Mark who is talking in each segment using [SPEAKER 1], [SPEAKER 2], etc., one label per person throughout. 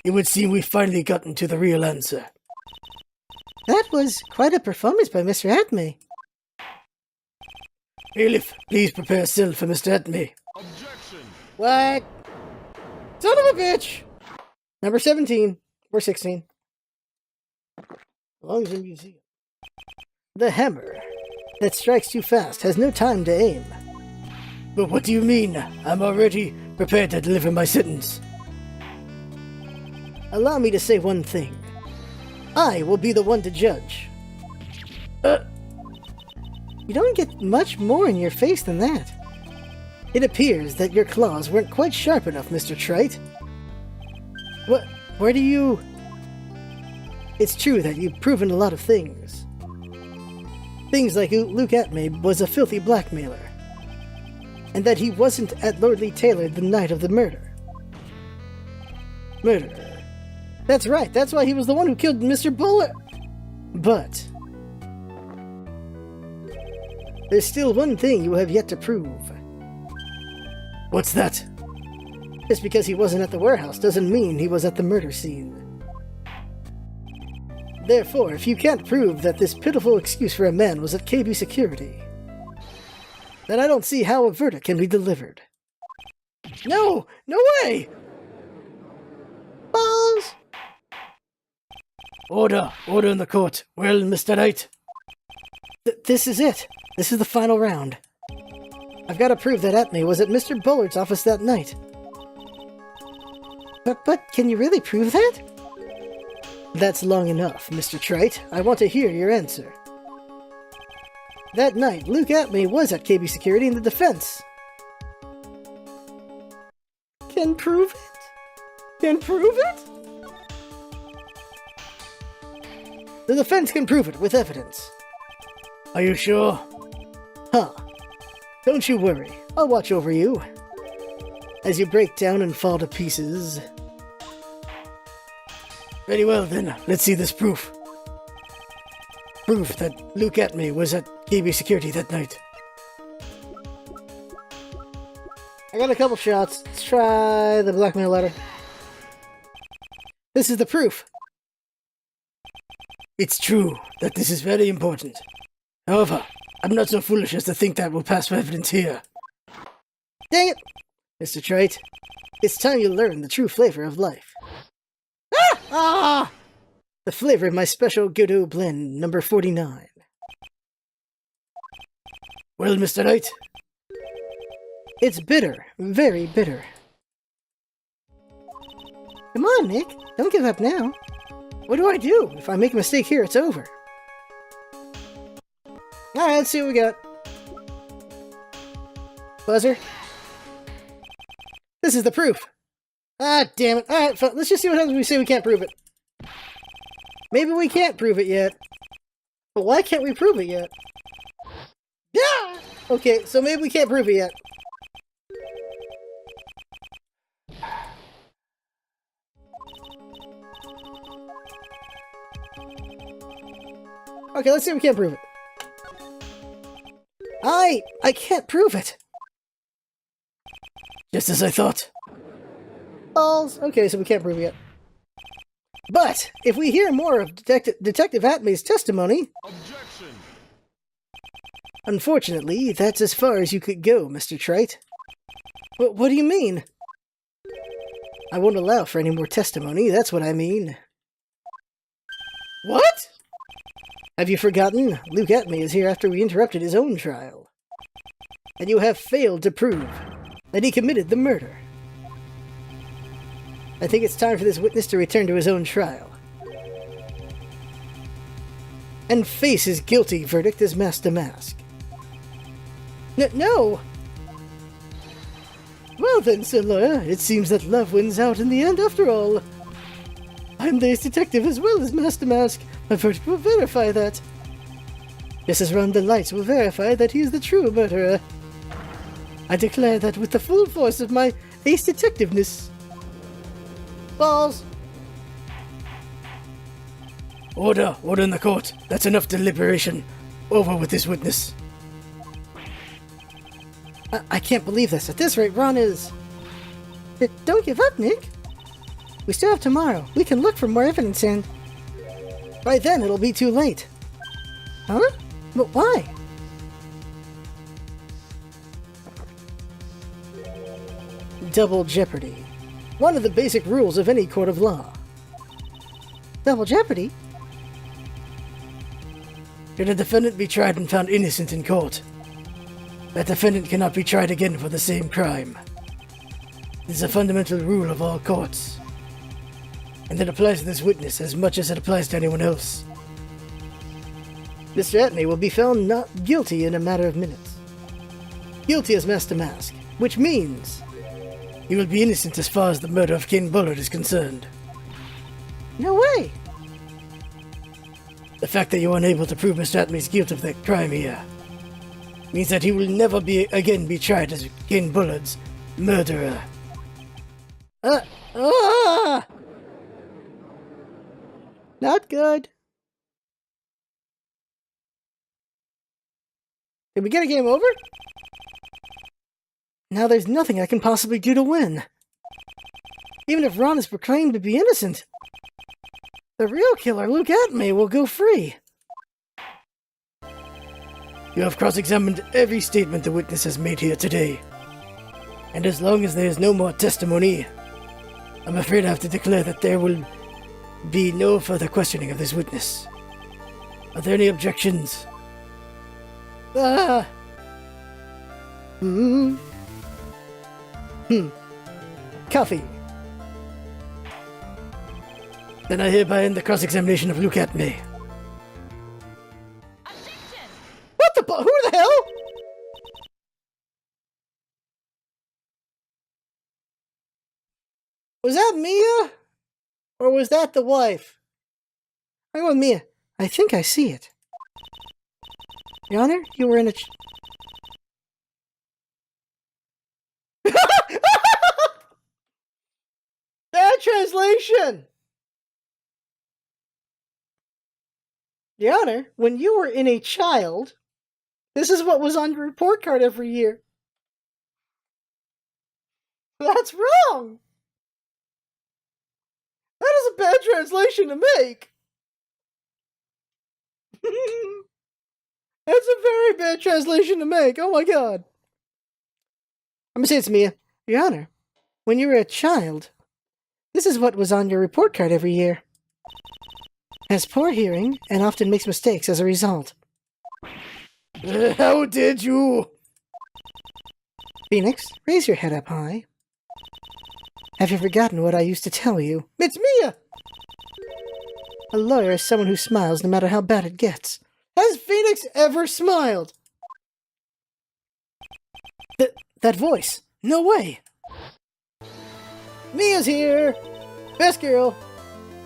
[SPEAKER 1] it would seem we've finally gotten to the real answer.
[SPEAKER 2] That was quite a performance by Mr. Atme.
[SPEAKER 1] Bailiff, please prepare a cell for Mr. Atme.
[SPEAKER 3] Objection!
[SPEAKER 2] What? Son of a bitch! Number 17. Or 16. As long as in museum. The hammer that strikes too fast has no time to aim.
[SPEAKER 1] But what do you mean? I'm already prepared to deliver my sentence.
[SPEAKER 2] Allow me to say one thing. I will be the one to judge. You don't get much more in your face than that. It appears that your claws weren't quite sharp enough, Mr. Trite. Where do you... It's true that you've proven a lot of things. Things like Luke Atme was a filthy blackmailer. And that he wasn't at Lordly Taylor the night of the murder. Murderer. That's right, that's why he was the one who killed Mr. Buller. But... there's still one thing you have yet to prove.
[SPEAKER 1] What's that?
[SPEAKER 2] Just because he wasn't at the warehouse doesn't mean he was at the murder scene. Therefore, if you can't prove that this pitiful excuse for a man was at KB Security, then I don't see how a verdict can be delivered.
[SPEAKER 1] No! No way!
[SPEAKER 2] Balls!
[SPEAKER 1] Order! Order in the court! Well, Mr. Knight?
[SPEAKER 2] This is it. This is the final round. I've got to prove that Atme was at Mr. Bullard's office that night. But can you really prove that? That's long enough, Mr. Trite. I want to hear your answer. That night, Luke Atme was at KB Security in the defense. Can prove it? Can prove it? The defense can prove it with evidence.
[SPEAKER 1] Are you sure?
[SPEAKER 2] Huh. Don't you worry. I'll watch over you. As you break down and fall to pieces.
[SPEAKER 1] Very well then, let's see this proof. Proof that Luke Atme was at KB Security that night.
[SPEAKER 2] I got a couple shots. Let's try the blackmail letter. This is the proof.
[SPEAKER 1] It's true that this is very important. However, I'm not so foolish as to think that will pass for evidence here.
[SPEAKER 2] Dang it! Mr. Trite, it's time you learn the true flavor of life. Ah! The flavor of my special Godot blend, number 49.
[SPEAKER 1] Well, Mr. Knight?
[SPEAKER 2] It's bitter. Very bitter. Come on, Nick. Don't give up now. What do I do? If I make a mistake here, it's over. Alright, let's see what we got. Buzzer. This is the proof. Ah, damn it. Alright, let's just see what happens when we say we can't prove it. Maybe we can't prove it yet. But why can't we prove it yet? Yeah! Okay, so maybe we can't prove it yet. Okay, let's see if we can't prove it. I can't prove it.
[SPEAKER 1] Just as I thought.
[SPEAKER 2] Balls. Okay, so we can't prove it yet. But if we hear more of Detective Atme's testimony...
[SPEAKER 3] Objection!
[SPEAKER 2] Unfortunately, that's as far as you could go, Mr. Trite. What do you mean? I won't allow for any more testimony, that's what I mean. What? Have you forgotten? Luke Atme is here after we interrupted his own trial. And you have failed to prove that he committed the murder. I think it's time for this witness to return to his own trial. And face his guilty verdict as Master Mask. No! Well then, Sir Lawyer, it seems that love wins out in the end after all. I'm the ace detective as well as Master Mask. My verdict will verify that. Just as Ron the Lights will verify that he is the true murderer. I declare that with the full force of my ace detectiveness. Balls!
[SPEAKER 1] Order! Order in the court! That's enough deliberation. Over with this witness.
[SPEAKER 2] I can't believe this. At this rate, Ron is... Don't give up, Nick. We still have tomorrow. We can look for more evidence and... By then, it'll be too late. Huh? But why? Double jeopardy. One of the basic rules of any court of law. Double jeopardy?
[SPEAKER 1] Should a defendant be tried and found innocent in court, that defendant cannot be tried again for the same crime. This is a fundamental rule of all courts, and it applies to this witness as much as it applies to anyone else.
[SPEAKER 2] Mr. Atney will be found not guilty in a matter of minutes. Guilty as Master Mask, which means...
[SPEAKER 1] He will be innocent as far as the murder of Ken Bullard is concerned.
[SPEAKER 2] No way!
[SPEAKER 1] The fact that you are unable to prove Mr. Atney's guilt of that crime here means that he will never again be tried as Ken Bullard's murderer.
[SPEAKER 2] Not good. Did we get a game over? Now there's nothing I can possibly do to win. Even if Ron is proclaimed to be innocent, the real killer, Luke Atney, will go free.
[SPEAKER 1] You have cross-examined every statement the witness has made here today. And as long as there is no more testimony, I'm afraid I have to declare that there will be no further questioning of this witness. Are there any objections?
[SPEAKER 2] Coffee.
[SPEAKER 1] Then I hereby end the cross-examination of Luke Atney.
[SPEAKER 2] What the who the hell? Was that Mia? Or was that the wife? I go with Mia. I think I see it. Your Honor, you were in a... Bad translation! Your Honor, when you were in a child, this is what was on your report card every year. That's wrong! That is a bad translation to make! That's a very bad translation to make, oh my god. I'm gonna say it's Mia. Your Honor, when you were a child, this is what was on your report card every year. Has poor hearing and often makes mistakes as a result.
[SPEAKER 1] How did you?
[SPEAKER 2] Phoenix, raise your head up high. Have you forgotten what I used to tell you? It's Mia! A lawyer is someone who smiles no matter how bad it gets. Has Phoenix ever smiled? That voice. No way. Mia's here. Best girl.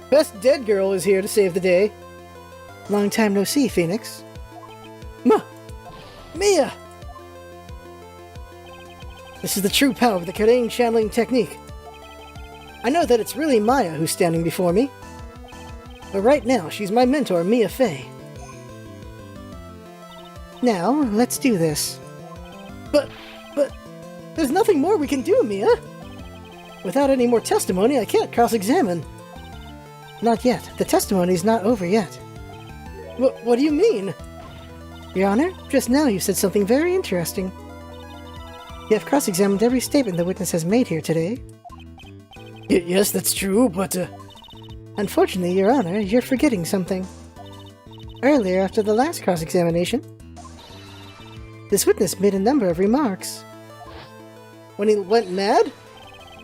[SPEAKER 2] Best dead girl is here to save the day. Long time no see, Phoenix. Mia! This is the true power of the Karain channeling technique. I know that it's really Maya who's standing before me. But right now, she's my mentor, Mia Fey. Now, let's do this. But, there's nothing more we can do, Mia. Without any more testimony, I can't cross-examine. Not yet. The testimony's not over yet. What do you mean? Your Honor, just now you said something very interesting. You have cross-examined every statement the witness has made here today.
[SPEAKER 1] Yes, that's true, but...
[SPEAKER 2] Unfortunately, Your Honor, you're forgetting something. Earlier, after the last cross-examination, this witness made a number of remarks. When he went mad?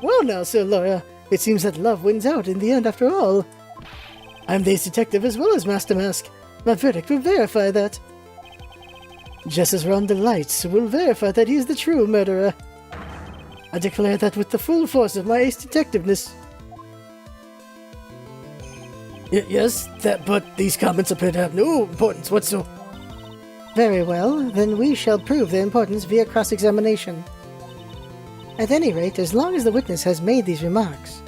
[SPEAKER 2] Well now, Sir Lawyer, it seems that love wins out in the end after all. I'm the ace detective as well as Master Mask. My verdict will verify that. Just as Ron the Lights will verify that he is the true murderer. I declare that with the full force of my ace detectiveness.
[SPEAKER 1] Yes, but these comments appear to have no importance whatsoever.
[SPEAKER 2] Very well, then we shall prove their importance via cross-examination. At any rate, as long as the witness has made these remarks,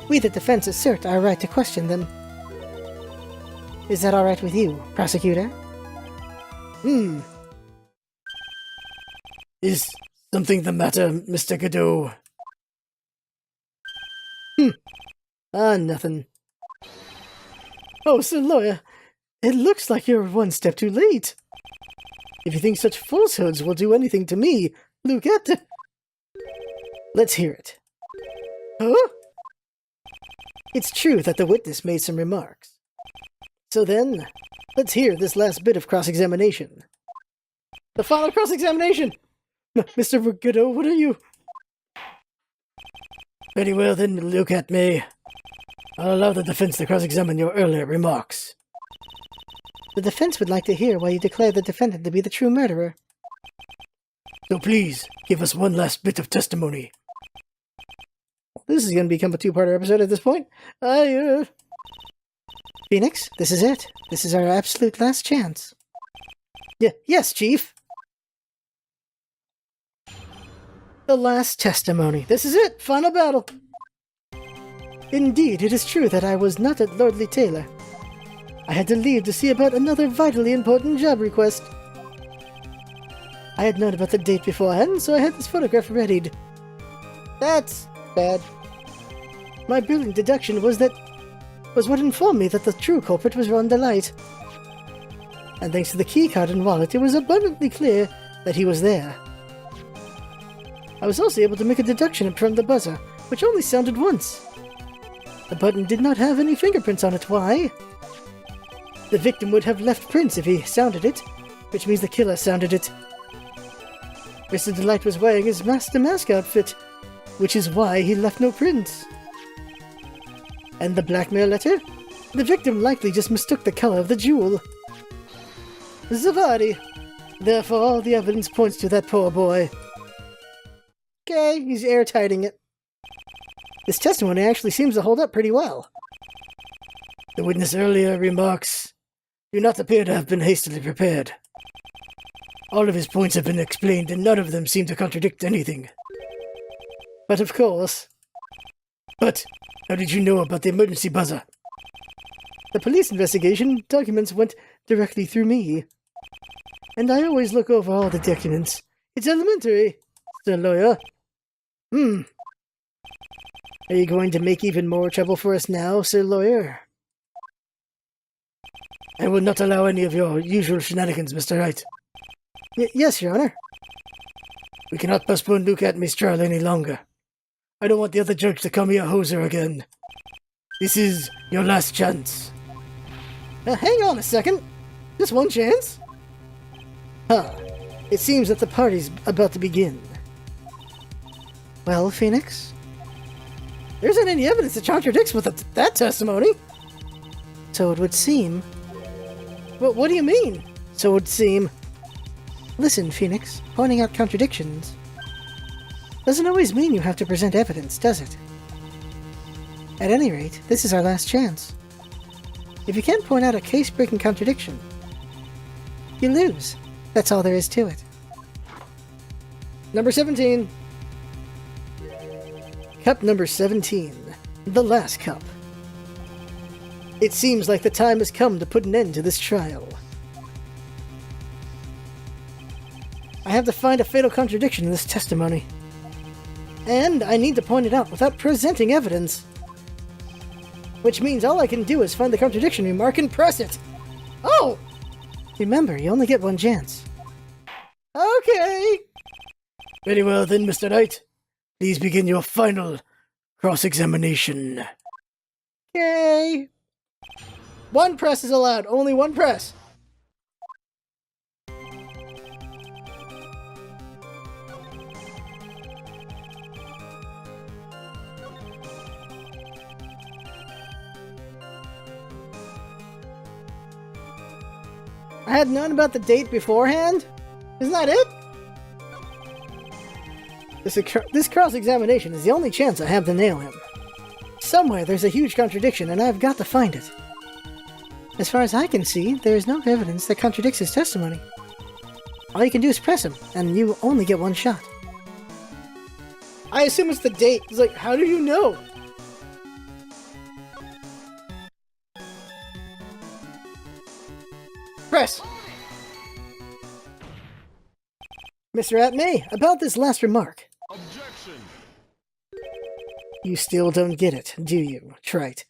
[SPEAKER 2] we the defense assert our right to question them. Is that all right with you, prosecutor?
[SPEAKER 1] Is something the matter, Mr. Godot?
[SPEAKER 2] Nothing. Oh, Sir Lawyer, it looks like you're one step too late. If you think such falsehoods will do anything to me, look at... Let's hear it. Huh? It's true that the witness made some remarks. So then, let's hear this last bit of cross-examination. The final cross-examination! Mr. Vergitto, what are you...
[SPEAKER 1] Very well then, look at me. I'll allow the defense to cross-examine your earlier remarks.
[SPEAKER 2] The defense would like to hear why you declare the defendant to be the true murderer.
[SPEAKER 1] So please, give us one last bit of testimony.
[SPEAKER 2] This is going to become a two-parter episode at this point. Phoenix, this is it. This is our absolute last chance. Yes, Chief. The last testimony. This is it. Final battle. Indeed, it is true that I was not at Lordly Taylor. I had to leave to see about another vitally important job request. I had known about the date beforehand, so I had this photograph readied. That's bad. My brilliant deduction was what informed me that the true culprit was Rhonda Light. And thanks to the keycard and wallet, it was abundantly clear that he was there. I was also able to make a deduction from the buzzer, which only sounded once. The button did not have any fingerprints on it. Why? The victim would have left prints if he sounded it, which means the killer sounded it. Mr. Delight was wearing his Master Mask outfit, which is why he left no prints. And the blackmail letter? The victim likely just mistook the color of the jewel. Zavadi. Therefore, all the evidence points to that poor boy. Okay, he's airtighting it. This testimony actually seems to hold up pretty well.
[SPEAKER 1] The witness' earlier remarks do not appear to have been hastily prepared. All of his points have been explained, and none of them seem to contradict anything.
[SPEAKER 2] But of course.
[SPEAKER 1] But how did you know about the emergency buzzer?
[SPEAKER 2] The police investigation documents went directly through me. And I always look over all the documents. It's elementary, Sir Lawyer. Are you going to make even more trouble for us now, Sir Lawyer?
[SPEAKER 1] I will not allow any of your usual shenanigans, Mr. Wright.
[SPEAKER 2] Yes, Your Honor.
[SPEAKER 1] We cannot postpone Luke Atmey's trial any longer. I don't want the other judge to call me a hoser again. This is your last chance.
[SPEAKER 2] Hang on a second. Just one chance? It seems that the party's about to begin. Well, Phoenix? There isn't any evidence that contradicts with that testimony. So it would seem. What do you mean? So it would seem. Listen, Phoenix, pointing out contradictions doesn't always mean you have to present evidence, does it? At any rate, this is our last chance. If you can't point out a case-breaking contradiction, you lose. That's all there is to it. Number 17. Cup number 17. The last cup. It seems like the time has come to put an end to this trial. I have to find a fatal contradiction in this testimony. And I need to point it out without presenting evidence. Which means all I can do is find the contradiction remark and press it. Oh! Remember, you only get one chance. Okay!
[SPEAKER 1] Very well then, Mr. Wright. Please begin your final cross-examination.
[SPEAKER 2] Okay. One press is allowed. Only one press. I had known about the date beforehand? Isn't that it? This cross-examination is the only chance I have to nail him. Somewhere there's a huge contradiction, and I've got to find it. As far as I can see, there is no evidence that contradicts his testimony. All you can do is press him, and you only get one shot. I assume it's the date. It's like, how do you know? Press! Mr. Atmey, about this last remark.
[SPEAKER 3] Objection!
[SPEAKER 2] You still don't get it, do you, Trite?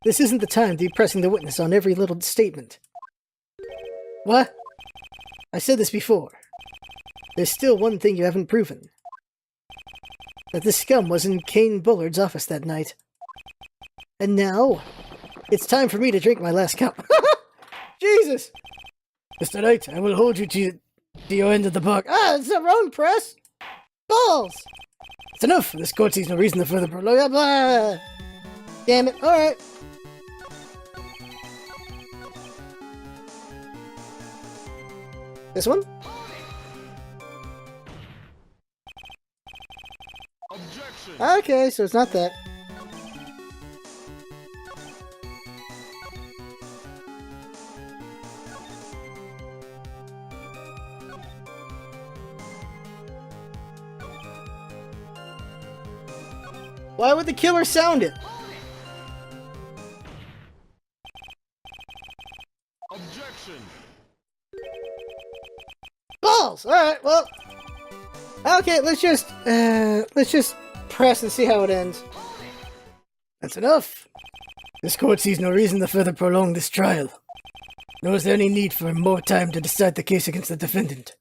[SPEAKER 2] This isn't the time to be pressing the witness on every little statement. What? I said this before. There's still one thing you haven't proven. That this scum was in Kane Bullard's office that night. And now, it's time for me to drink my last cup. Jesus!
[SPEAKER 1] Mr. Wright, I will hold you to your end of the bargain.
[SPEAKER 2] Ah, it's the wrong press! Balls!
[SPEAKER 1] It's enough! This court sees no reason to further prolong.
[SPEAKER 2] Blah. Damn it, alright. This one?
[SPEAKER 3] Objection.
[SPEAKER 2] Okay, so it's not that. Why would the killer sound it?
[SPEAKER 3] Objection.
[SPEAKER 2] Balls! Alright, well... Okay, let's just press and see how it ends.
[SPEAKER 1] That's enough! This court sees no reason to further prolong this trial. Nor is there any need for more time to decide the case against the defendant.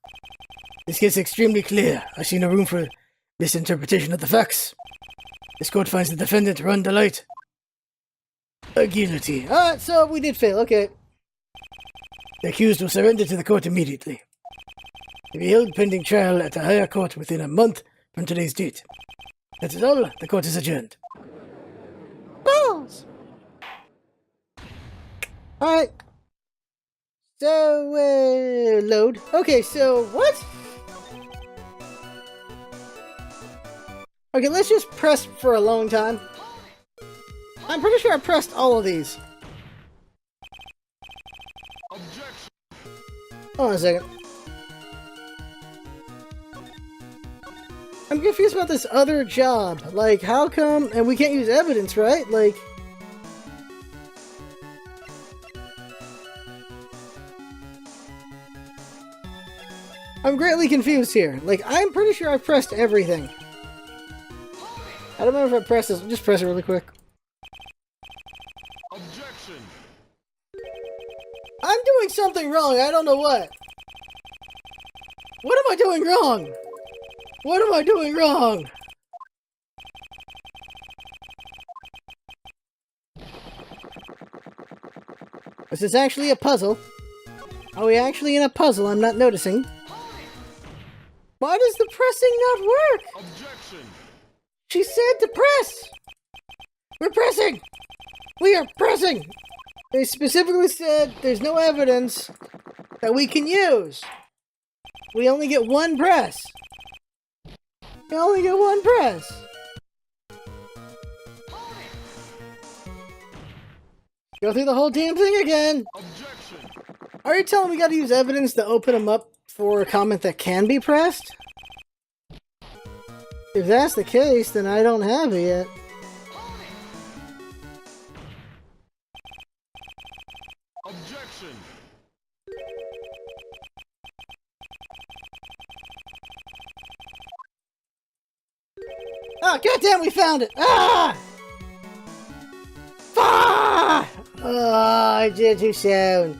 [SPEAKER 1] This case is extremely clear. I see no room for misinterpretation of the facts. This court finds the defendant run the light. A guillotine.
[SPEAKER 2] Alright, so we did fail, okay.
[SPEAKER 1] The accused will surrender to the court immediately. To be held pending trial at a higher court within a month from today's date. That is all. The court is adjourned.
[SPEAKER 2] Balls! Alright. So, load. Okay, so, what? Okay, let's just press for a long time. I'm pretty sure I pressed all of these.
[SPEAKER 3] Objection.
[SPEAKER 2] Hold on a second. I'm confused about this other job. Like, how come... And we can't use evidence, right? Like... I'm greatly confused here. Like, I'm pretty sure I pressed everything. I don't remember if I pressed this. Just press it really quick.
[SPEAKER 3] Objection.
[SPEAKER 2] I'm doing something wrong. I don't know what. What am I doing wrong? What am I doing wrong? Is this actually a puzzle? Are we actually in a puzzle I'm not noticing? Why does the pressing not work?
[SPEAKER 3] Objection.
[SPEAKER 2] She said to press! We're pressing! We are pressing! They specifically said there's no evidence that we can use. We only get one press. We only get one press. Go through the whole damn thing again.
[SPEAKER 3] Objection.
[SPEAKER 2] Are you telling me we gotta use evidence to open them up for a comment that can be pressed? If that's the case, then I don't have it yet.
[SPEAKER 3] Objection.
[SPEAKER 2] Ah, goddamn, we found it! Ah! Ah! Oh, I did too soon.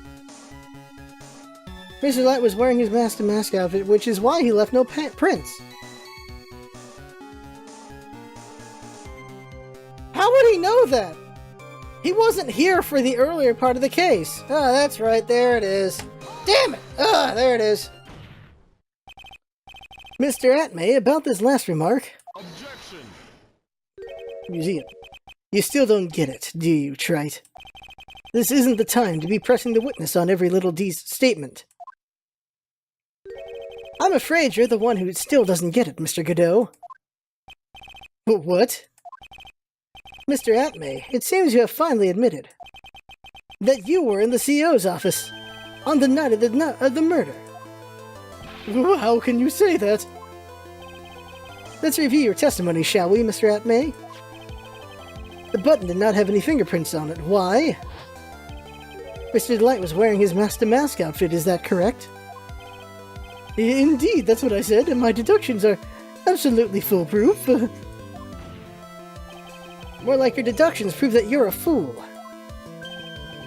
[SPEAKER 2] Mr. Light was wearing his mask outfit, which is why he left no prints. How would he know that? He wasn't here for the earlier part of the case. Ah, that's right, there it is. Damn it! Ah, there it is. Mr. Atmay, about this last remark.
[SPEAKER 3] Objection.
[SPEAKER 2] Museum. You still don't get it, do you, Trite? This isn't the time to be pressing the witness on every little statement. I'm afraid you're the one who still doesn't get it, Mr. Godot. What? Mr. Atmay, it seems you have finally admitted that you were in the CEO's office on the night of the murder. How can you say that? Let's review your testimony, shall we, Mr. Atmay? The button did not have any fingerprints on it. Why? Mr. Delight was wearing his mask outfit, is that correct? Indeed, that's what I said, and my deductions are absolutely foolproof. More like your deductions prove that you're a fool.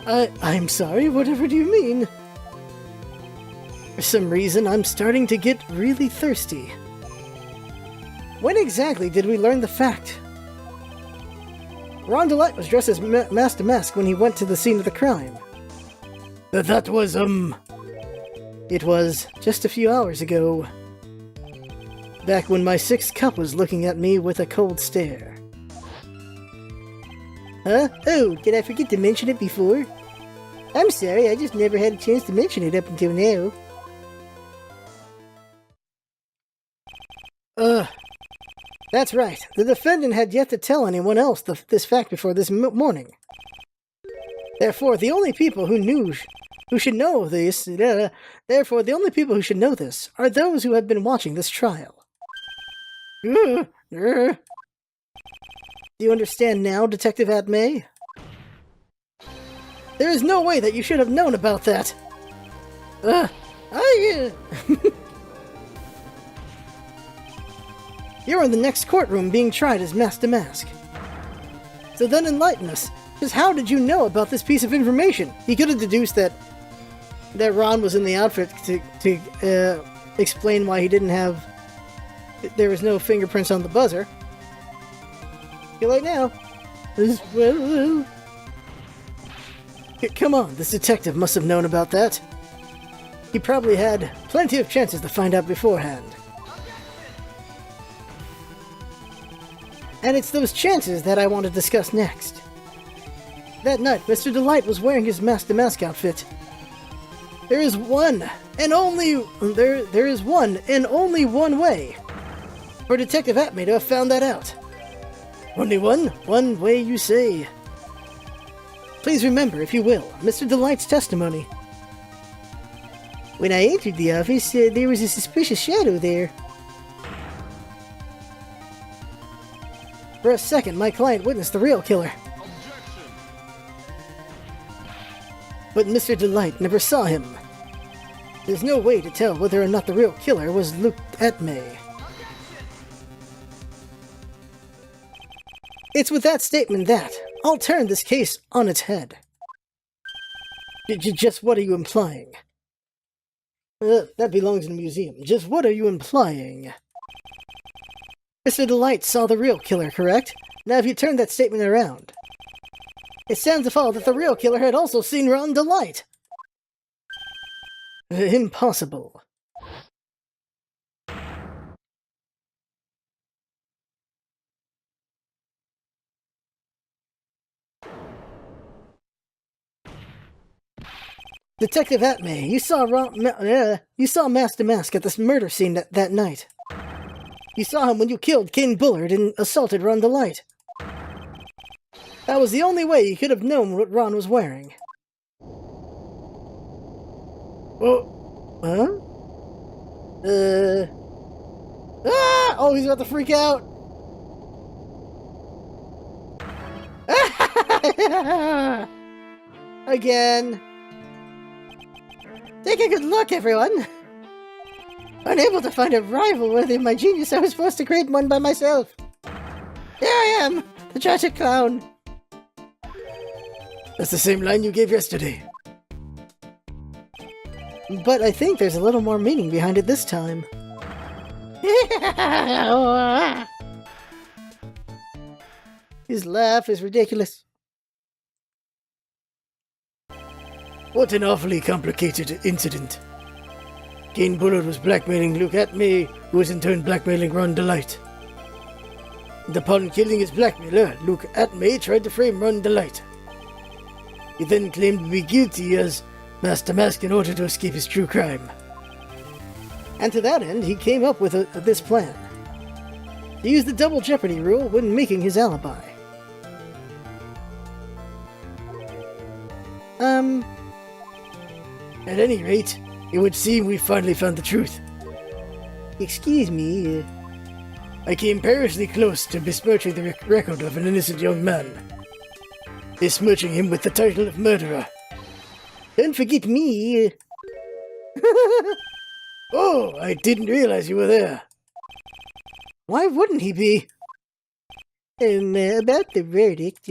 [SPEAKER 2] I'm sorry, whatever do you mean? For some reason, I'm starting to get really thirsty. When exactly did we learn the fact? Ron DeLite was dressed as Master Mask when he went to the scene of the crime.
[SPEAKER 1] That was,
[SPEAKER 2] It was just a few hours ago. Back when my sixth cup was looking at me with a cold stare. Huh? Oh, did I forget to mention it before? I'm sorry, I just never had a chance to mention it up until now. That's right. The defendant had yet to tell anyone else this fact before this morning. Therefore, the only people who should know this are those who have been watching this trial. Do you understand now, Detective Atmay? There is no way that you should have known about that. You're in the next courtroom being tried as Master Mask. So then enlighten us. Just how did you know about this piece of information? He could have deduced that Ron was in the outfit to explain why he didn't have... There was no fingerprints on the buzzer. Too late now. Come on, this detective must have known about that. He probably had plenty of chances to find out beforehand. And it's those chances that I want to discuss next. That night, Mr. DeLite was wearing his Master Mask outfit. There is one and only one way for Detective Atmay to have found that out. Only one way, you say. Please remember, if you will, Mr. DeLite's testimony. When I entered the office, there was a suspicious shadow there. For a second, my client witnessed the real killer.
[SPEAKER 3] Objection.
[SPEAKER 2] But Mr. DeLite never saw him. There's no way to tell whether or not the real killer was Luke Atmay. It's with that statement that I'll turn this case on its head. Just what are you implying? That belongs in a museum. Just what are you implying? Mr. DeLite saw the real killer, correct? Now have you turned that statement around? It stands to follow that the real killer had also seen Ron DeLite. Impossible. Detective Atmay, you saw Master Mask at this murder scene that night. You saw him when you killed King Bullard and assaulted Ron DeLite. That was the only way you could have known what Ron was wearing. Huh? Oh, he's about to freak out! Again. Take a good look, everyone. Unable to find a rival worthy of my genius, I was forced to create one by myself. Here I am, the tragic clown.
[SPEAKER 1] That's the same line you gave yesterday.
[SPEAKER 2] But I think there's a little more meaning behind it this time. His laugh is ridiculous.
[SPEAKER 1] What an awfully complicated incident. King Bullard was blackmailing Luke Atmay, who was in turn blackmailing Ron DeLite. And upon killing his blackmailer, Luke Atmay tried to frame Ron DeLite. He then claimed to be guilty as Master Mask in order to escape his true crime.
[SPEAKER 2] And to that end, he came up with this plan. He used the double Jeopardy rule when making his alibi.
[SPEAKER 1] At any rate, it would seem we finally found the truth.
[SPEAKER 2] Excuse me,
[SPEAKER 1] I came perilously close to besmirching the record of an innocent young man. Besmirching him with the title of murderer.
[SPEAKER 2] Don't forget me.
[SPEAKER 1] Oh, I didn't realize you were there.
[SPEAKER 2] Why wouldn't he be? About the verdict,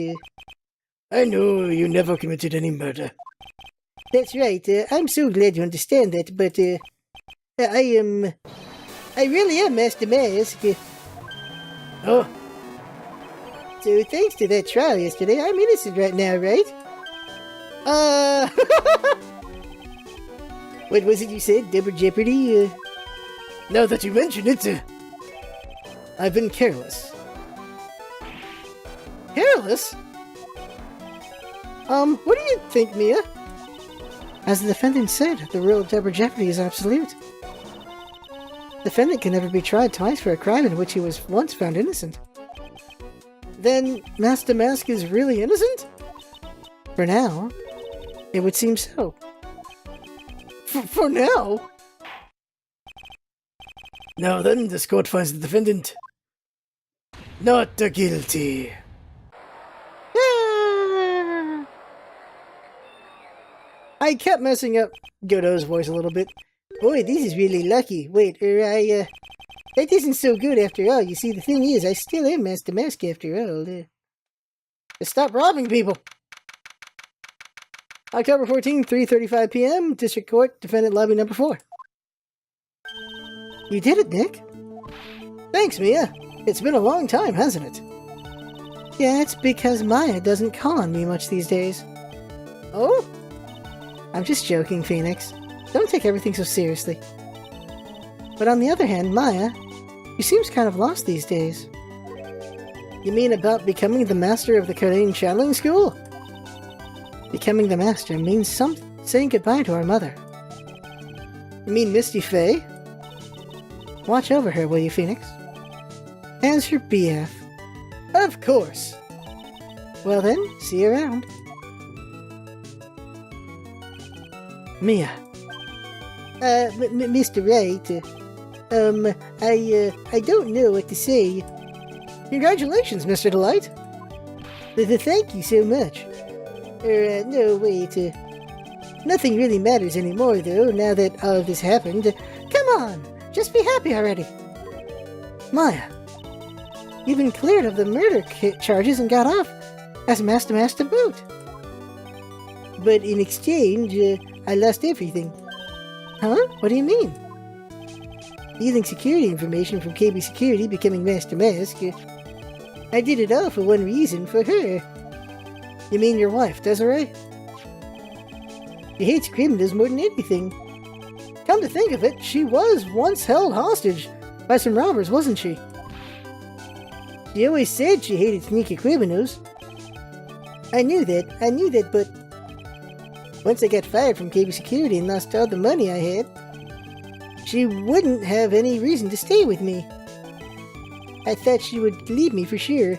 [SPEAKER 1] I know you never committed any murder.
[SPEAKER 2] that's right. I'm so glad you understand that, but, I really am Master Mask.
[SPEAKER 1] Oh,
[SPEAKER 2] So thanks to that trial yesterday, I'm innocent right now, right? What was it you said? Double Jeopardy?
[SPEAKER 1] now that you mention it,
[SPEAKER 2] I've been careless. Careless? What do you think, Mia? As the defendant said, the rule of double jeopardy is absolute. Defendant can never be tried twice for a crime in which he was once found innocent. Then, Master Mask is really innocent? For now, it would seem so. For now?
[SPEAKER 1] now then, this court finds the defendant not guilty.
[SPEAKER 2] Ah! I kept messing up Godot's voice a little bit. Boy, this is really lucky. Wait, that isn't so good after all. You see, the thing is, I still am Master Mask after all.
[SPEAKER 1] Stop robbing people.
[SPEAKER 2] October 14th, 3:35 p.m., District Court, Defendant Lobby Number 4. You did it, Nick. Thanks, Mia. It's been a long time, hasn't it? Yeah, it's because Maya doesn't call on me much these days. Oh? I'm just joking, Phoenix. Don't take everything so seriously. But on the other hand, Maya, she seems kind of lost these days. You mean about becoming the master of the Korean channeling school? Becoming the master means saying goodbye to our mother. You mean Misty Faye? Watch over her, will you, Phoenix? As your BF. Of course. Well then, see you around. Mia. Mr. Wright, I don't know what to say. Congratulations, Mr. Delight. Thank you so much. No, wait. Nothing really matters anymore, though, now that all of this happened. Come on, just be happy already. Maya, you've been cleared of the murder charges and got off as Master Master Boot. But in exchange, I lost everything. Huh? What do you mean? Stealing security information from KB Security, becoming Master Mask. I did it all for one reason, for her. You mean your wife, Desiree? She hates criminals more than anything. Come to think of it, she was once held hostage by some robbers, wasn't she? She always said she hated sneaky criminals. I knew that, but once I got fired from KB Security and lost all the money I had, she wouldn't have any reason to stay with me. I thought she would leave me for sure.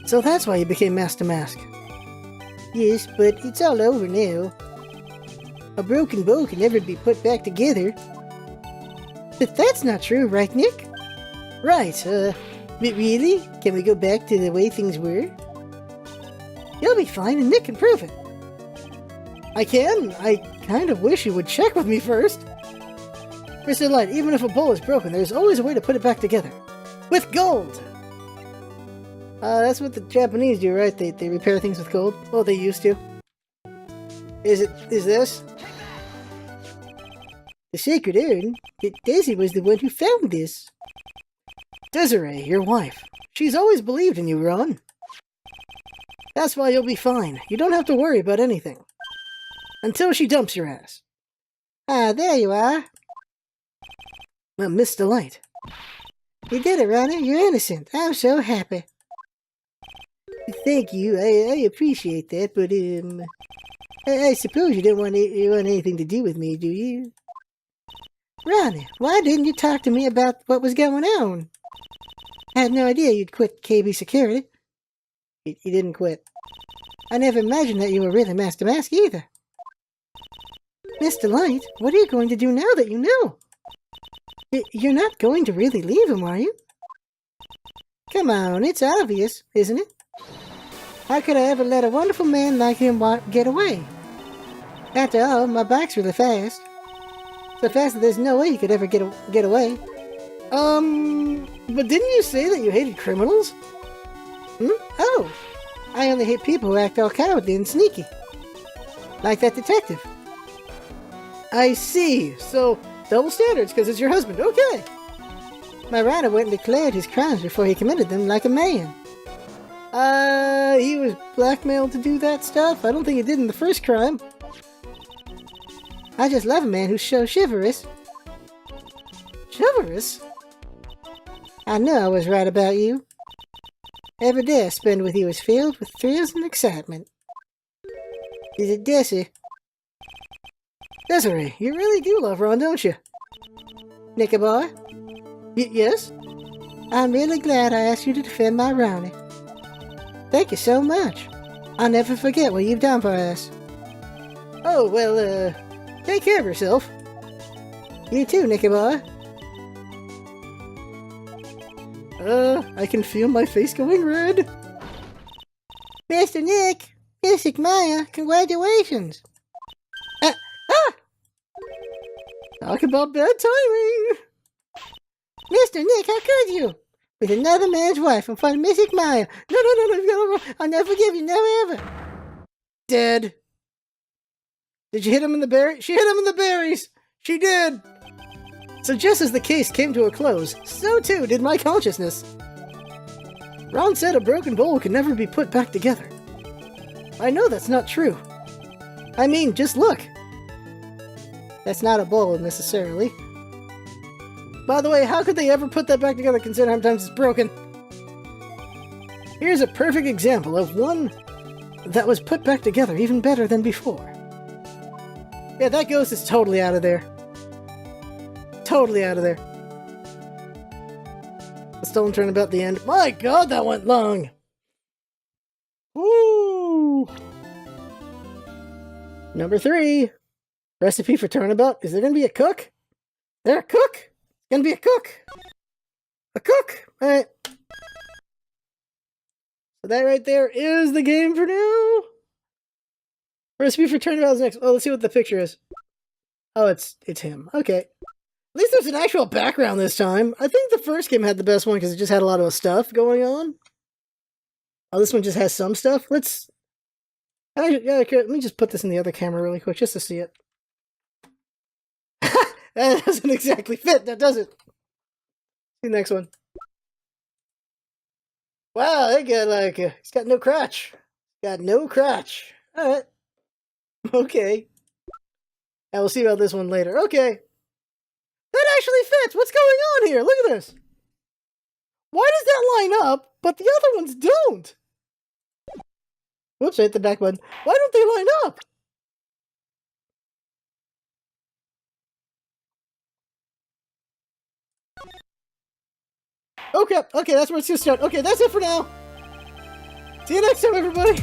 [SPEAKER 2] So that's why you became Master Mask. Yes, but it's all over now. A broken bow can never be put back together. But that's not true, right, Nick? Right, really? Can we go back to the way things were? You'll be fine and Nick can prove it. I can? I kind of wish you would check with me first. Mr. Light, even if a bowl is broken, there's always a way to put it back together. With gold! That's what the Japanese do, right? They repair things with gold. Well, they used to. Is this? The sacred urn? Daisy was the one who found this. Desiree, your wife. She's always believed in you, Ron. That's why you'll be fine. You don't have to worry about anything. Until she dumps your ass. Ah, there you are. Well, Miss Delight. You did it, Ronnie. You're innocent. I'm so happy. Thank you. I appreciate that, but, I suppose you don't want anything to do with me, do you? Ronnie, why didn't you talk to me about what was going on? I had no idea you'd quit KB Security. You didn't quit. I never imagined that you were really Master Mask either. Miss Delight, what are you going to do now that you know? You're not going to really leave him, are you? Come on, it's obvious, isn't it? How could I ever let a wonderful man like him get away? After all, my bike's really fast. So fast that there's no way he could ever get away. But didn't you say that you hated criminals? Hmm? Oh, I only hate people who act all cowardly and sneaky. Like that detective. I see. So, double standards because it's your husband. Okay. My rider went and declared his crimes before he committed them like a man. He was blackmailed to do that stuff? I don't think he did in the first crime. I just love a man who's so chivalrous. Chivalrous? I knew I was right about you. Every day I spend with you is filled with thrills and excitement. Is it Desi? Desiree, you really do love Ron, don't you? Nicobar? Yes? I'm really glad I asked you to defend my Brownie. Thank you so much. I'll never forget what you've done for us. Oh, well, take care of yourself. You too, Nicobar. I can feel my face going red. Mr. Nick, Mystic Maya, congratulations. Talk about bad timing. Mr. Nick, how could you? With another man's wife in front of Mystic Maya. No, I'll never forgive you, never ever. Dead. Did you hit him in the berries? She hit him in the berries. She did. So just as the case came to a close, so too did my consciousness. Ron said a broken bowl can never be put back together. I know that's not true. I mean, just look. That's not a bowl, necessarily. By the way, how could they ever put that back together considering how many times it's broken? Here's a perfect example of one that was put back together even better than before. Yeah, that ghost is totally out of there. Totally out of there. The stolen turnabout, the end. My god, that went long! Woo! Number 3. Recipe for turnabout. Is there gonna be a cook? There, a cook? Gonna be a cook. A cook! Alright. So that right there is the game for now. Recipe for turnabout is next. Oh, let's see what the picture is. Oh, it's him. Okay. At least there's an actual background this time. I think the first game had the best one because it just had a lot of stuff going on. Oh, this one just has some stuff. Let me just put this in the other camera really quick just to see it. That doesn't exactly fit, that does it? See the next one. Wow, that guy, like, he's got no crotch. Got no crotch. Alright. Okay. And we'll see about this one later. Okay. That actually fits! What's going on here? Look at this! Why does that line up, but the other ones don't? Whoops, I hit the back button. Why don't they line up? Okay, that's where it's gonna start. Okay, that's it for now. See you next time, everybody.